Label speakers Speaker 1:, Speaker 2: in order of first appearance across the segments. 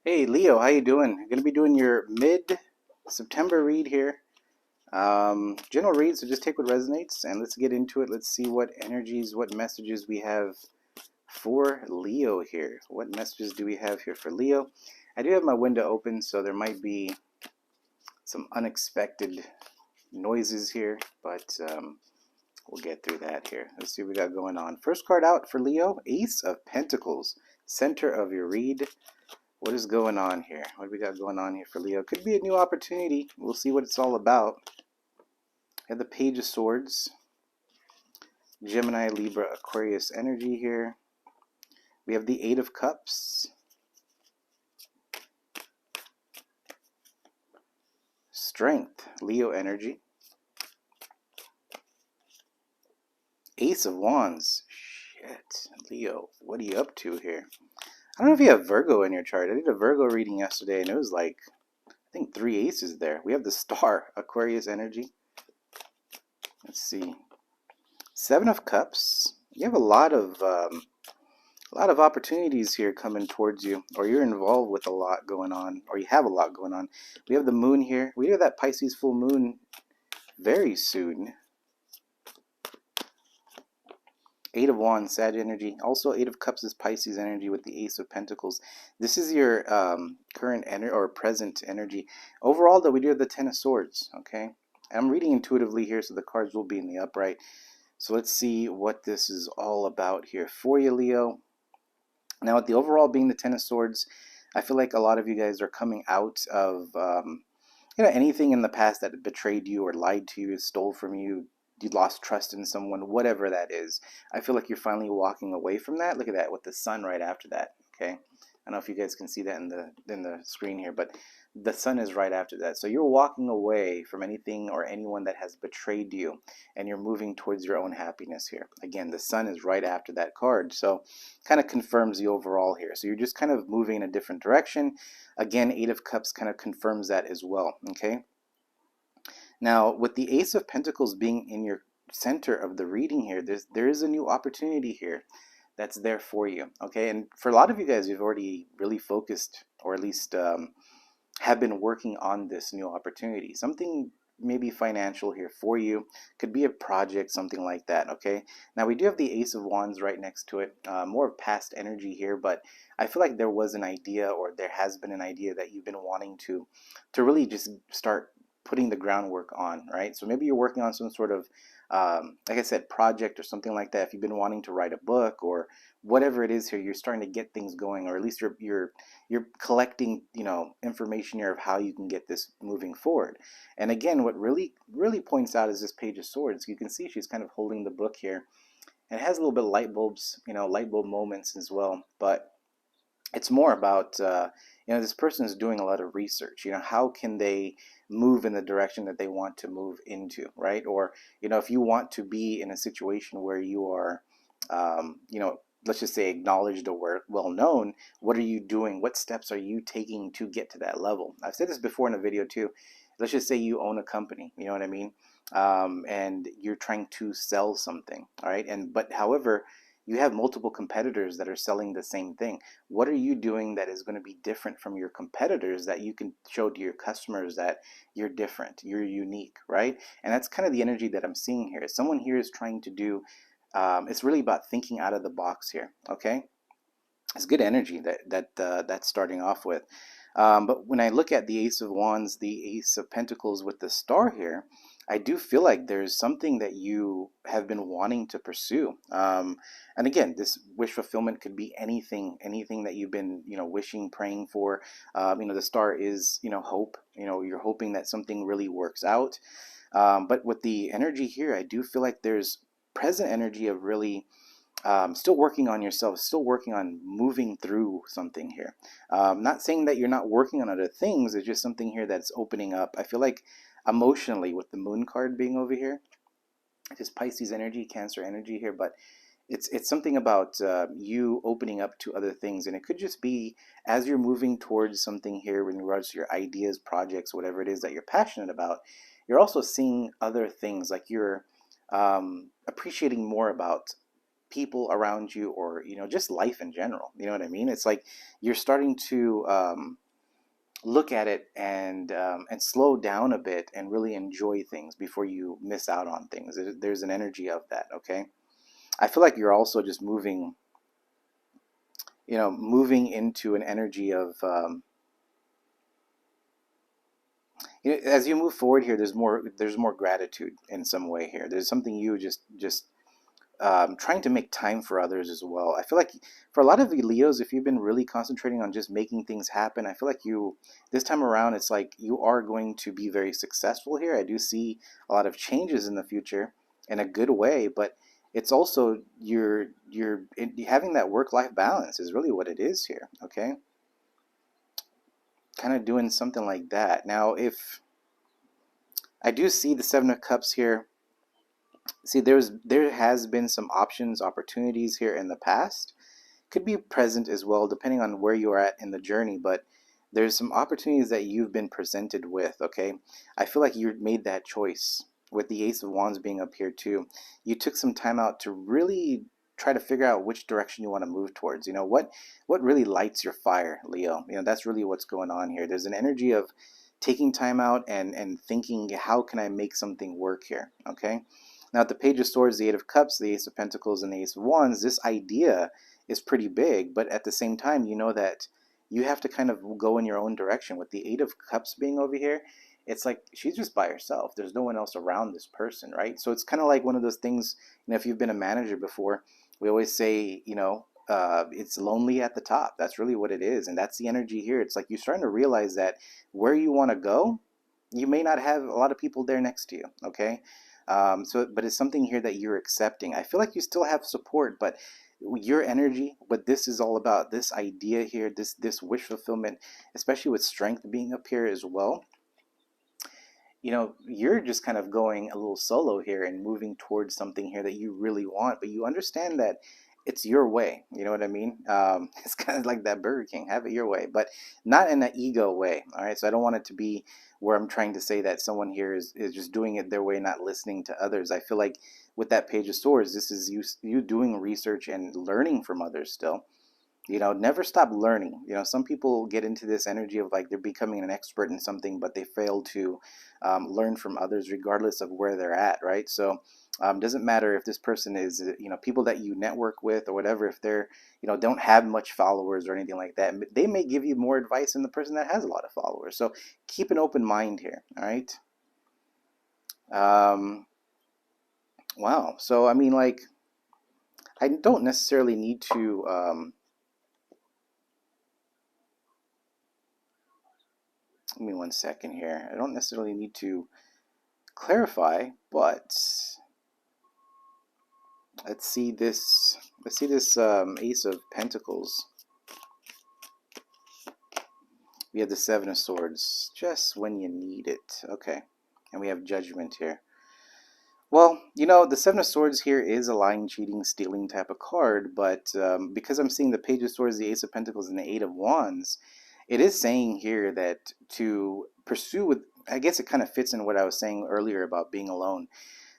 Speaker 1: Hey Leo, how you doing? I'm gonna be doing your mid-September read here. General read, so just take what resonates and let's get into it. Let's see what energies, what messages we have for Leo here. What messages do we have here for Leo? I do have my window open, so there might be some unexpected noises here, but we'll get through that here. Let's see what we got going on. First card out for Leo, Ace of Pentacles, center of your read. What is going on here? What do we got going on here for Leo? Could be a new opportunity. We'll see what it's all about. We have the Page of Swords, Gemini, Libra, Aquarius energy here. We have the Eight of Cups, Strength, Leo energy. Ace of Wands. Shit, Leo, what are you up to here? I don't know if you have Virgo in your chart. I did a Virgo reading yesterday and it was like, I think 3 aces there. We have the Star, Aquarius energy. Let's see. Seven of Cups. You have a lot of opportunities here coming towards you, or you're involved with a lot going on, or you have a lot going on. We have the Moon here. We have that Pisces full moon very soon. Eight of Wands, Sag energy. Also, Eight of Cups is Pisces energy with the Ace of Pentacles. This is your current or present energy. Overall, though, we do have the Ten of Swords. Okay, I'm reading intuitively here, so the cards will be in the upright. So let's see what this is all about here for you, Leo. Now, with the overall being the Ten of Swords, I feel like a lot of you guys are coming out of anything in the past that betrayed you or lied to you, stole from you, you lost trust in someone, whatever that is. I feel like you're finally walking away from that. Look at that with the sun right after that. Okay, I don't know if you guys can see that in the screen here, but the sun is right after that. So you're walking away from anything or anyone that has betrayed you, and you're moving towards your own happiness here. Again, the sun is right after that card, so kind of confirms the overall here. So you're just kind of moving in a different direction. Again, Eight of Cups kind of confirms that as well. Okay. Now, with the Ace of Pentacles being in your center of the reading here, there is a new opportunity here that's there for you. Okay, and for a lot of you guys, you've already really focused, or at least have been working on this new opportunity. Something maybe financial here for you, could be a project, something like that. Okay, now we do have the Ace of Wands right next to it, more of past energy here, but I feel like there was an idea, or there has been an idea that you've been wanting to really just start putting the groundwork on, right? So maybe you're working on some sort of like I said, project or something like that. If you've been wanting to write a book or whatever it is here, you're starting to get things going, or at least you're collecting, information here of how you can get this moving forward. And again, what really points out is this Page of Swords. You can see she's kind of holding the book here, and it has a little bit of light bulbs, light bulb moments as well. But it's more about this person is doing a lot of research. How can they move in the direction that they want to move into, right? Or if you want to be in a situation where you are let's just say acknowledged or well known, what are you doing? What steps are you taking to get to that level? I've said this before in a video too. Let's just say you own a company, you know what I mean, and you're trying to sell something, all right, but however, you have multiple competitors that are selling the same thing. What are you doing that is going to be different from your competitors, that you can show to your customers that you're different, you're unique, right? And that's kind of the energy that I'm seeing here. Someone here is trying to do, it's really about thinking out of the box here, okay? It's good energy that's starting off with. But when I look at the Ace of Wands, the Ace of Pentacles with the Star here, I do feel like there's something that you have been wanting to pursue. And again, this wish fulfillment could be anything that you've been, wishing, praying for. The Star is, hope. You're hoping that something really works out. But with the energy here, I do feel like there's present energy of really still working on yourself, still working on moving through something here. Not saying that you're not working on other things, it's just something here that's opening up. I feel like emotionally, with the Moon card being over here, just Pisces energy, Cancer energy here, but it's something about you opening up to other things, and it could just be as you're moving towards something here in regards to your ideas, projects, whatever it is that you're passionate about. You're also seeing other things, like you're appreciating more about people around you, or just life in general. You know what I mean? It's like you're starting to look at it and slow down a bit and really enjoy things before you miss out on things. There's an energy of that. Okay, I feel like you're also just moving into an energy of as you move forward here. There's more gratitude in some way here. There's something you just trying to make time for others as well. I feel like for a lot of you Leos, if you've been really concentrating on just making things happen, I feel like this time around, it's like you are going to be very successful here. I do see a lot of changes in the future in a good way, but it's also having that work-life balance is really what it is here. Okay, kind of doing something like that. Now, if I do see the Seven of Cups here, see there has been some opportunities here in the past, could be present as well depending on where you are at in the journey, but there's some opportunities that you've been presented with. Okay, I feel like you made that choice with the Ace of Wands being up here too. You took some time out to really try to figure out which direction you want to move towards. What really lights your fire, Leo. That's really what's going on here. There's an energy of taking time out and thinking, how can I make something work here? Okay, now at the Page of Swords, the Eight of Cups, the Ace of Pentacles, and the Ace of Wands, this idea is pretty big, but at the same time, you know that you have to kind of go in your own direction. With the Eight of Cups being over here, it's like she's just by herself. There's no one else around this person, right? So it's kind of like one of those things, if you've been a manager before, we always say, it's lonely at the top. That's really what it is. And that's the energy here. It's like you're starting to realize that where you want to go, you may not have a lot of people there next to you, okay? But it's something here that you're accepting. I feel like you still have support, but your energy, what this is all about, this idea here, this wish fulfillment, especially with strength being up here as well, you're just kind of going a little solo here and moving towards something here that you really want, but you understand that it's your way. You know what I mean? It's kind of like that Burger King, have it your way, but not in an ego way. All right. So I don't want it to be where I'm trying to say that someone here is just doing it their way, not listening to others. I feel like with that Page of Swords, this is you doing research and learning from others still. Never stop learning. Some people get into this energy of like they're becoming an expert in something, but they fail to learn from others regardless of where they're at, right? So doesn't matter if this person is, people that you network with or whatever, if they're, don't have much followers or anything like that, they may give you more advice than the person that has a lot of followers. So keep an open mind here, all right? Wow. So, I mean, like, I don't necessarily need to, give me 1 second here. I don't necessarily need to clarify, but let's see this Ace of Pentacles. We have the Seven of Swords, just when you need it. Okay, and we have Judgment here. Well, the Seven of Swords here is a lying, cheating, stealing type of card, but because I'm seeing the Page of Swords, the Ace of Pentacles, and the Eight of Wands, it is saying here that to pursue with, I guess it kind of fits in what I was saying earlier about being alone.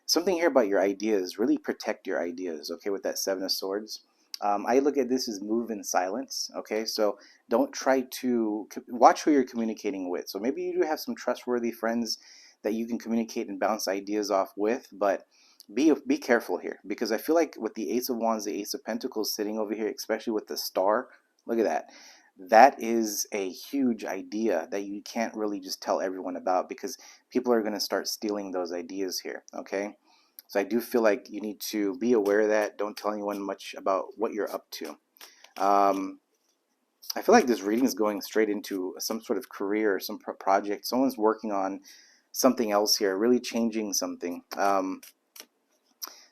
Speaker 1: Something here about your ideas, really protect your ideas, okay, with that Seven of Swords. I look at this as move in silence, okay? So don't try to, watch who you're communicating with. So maybe you do have some trustworthy friends that you can communicate and bounce ideas off with, but be careful here, because I feel like with the Ace of Wands, the Ace of Pentacles sitting over here, especially with the star, look at that. That is a huge idea that you can't really just tell everyone about, because people are going to start stealing those ideas here, okay? So I do feel like you need to be aware of that. Don't tell anyone much about what you're up to. I feel like this reading is going straight into some sort of career or some project. Someone's working on something else here, really changing something.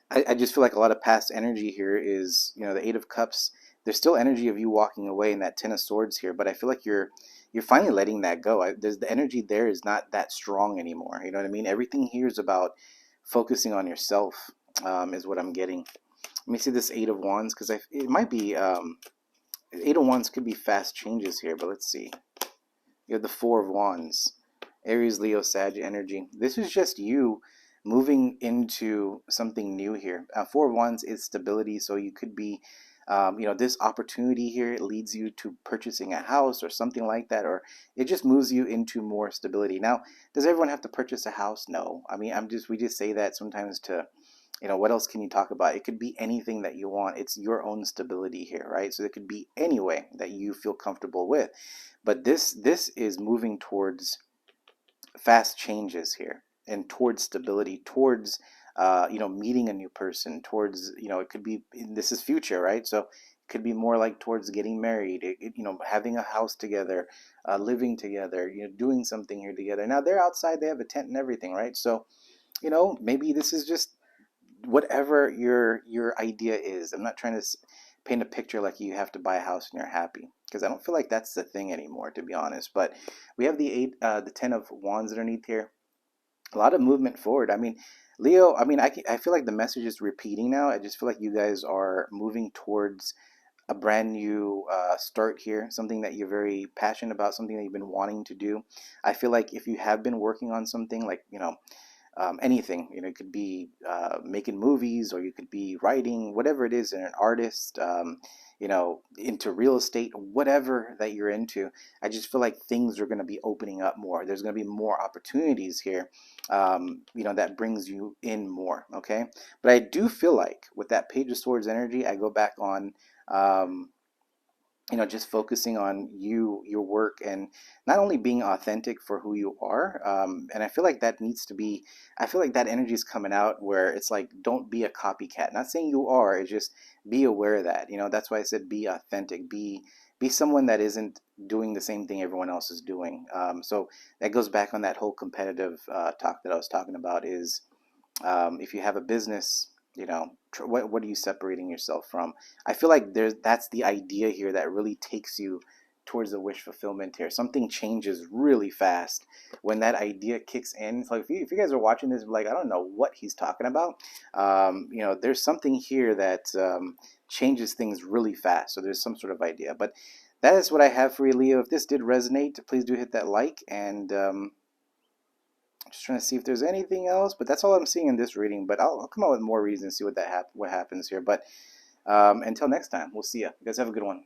Speaker 1: I just feel like a lot of past energy here is, the Eight of Cups. There's still energy of you walking away in that Ten of Swords here, but I feel like you're finally letting that go. There's the energy there is not that strong anymore. You know what I mean? Everything here is about focusing on yourself, is what I'm getting. Let me see this Eight of Wands, because it might be Eight of Wands could be fast changes here, but let's see. You have the Four of Wands, Aries, Leo, Sag energy. This is just you moving into something new here. Four of Wands is stability, so you could be, this opportunity here leads you to purchasing a house or something like that, or it just moves you into more stability. Now, does everyone have to purchase a house? No. I mean, we just say that sometimes to, what else can you talk about? It could be anything that you want. It's your own stability here, right? So it could be any way that you feel comfortable with. But this is moving towards fast changes here and towards stability, towards meeting a new person, towards it could be, this is future, right? So it could be more like towards getting married, having a house together, living together, doing something here together. Now they're outside, they have a tent and everything, right? So maybe this is just whatever your idea is. I'm not trying to paint a picture like you have to buy a house and you're happy, because I don't feel like that's the thing anymore, to be honest. But we have the 10 of Wands underneath here. A lot of movement forward. I mean, Leo, I mean, I feel like the message is repeating now. I just feel like you guys are moving towards a brand new start here, something that you're very passionate about, something that you've been wanting to do. I feel like if you have been working on something like, anything, it could be making movies, or you could be writing, whatever it is, and an artist, into real estate, whatever that you're into. I just feel like things are going to be opening up more. There's going to be more opportunities here, that brings you in more. Okay. But I do feel like with that Page of Swords energy, I go back on, um, just focusing on your work, and not only being authentic for who you are. And I feel like that needs to be, I feel like that energy is coming out where it's like, don't be a copycat. Not saying you are, it's just be aware of that. That's why I said be authentic, be someone that isn't doing the same thing everyone else is doing. So that goes back on that whole competitive talk that I was talking about is, if you have a business, what are you separating yourself from? I feel like that's the idea here that really takes you towards the wish fulfillment here. Something changes really fast when that idea kicks in. So if you guys are watching this, like, I don't know what he's talking about. There's something here that changes things really fast. So there's some sort of idea. But that is what I have for you, Leo. If this did resonate, please do hit that like, and just trying to see if there's anything else, but that's all I'm seeing in this reading. But I'll come out with more reasons, see what happens here. But until next time, we'll see ya. You guys have a good one.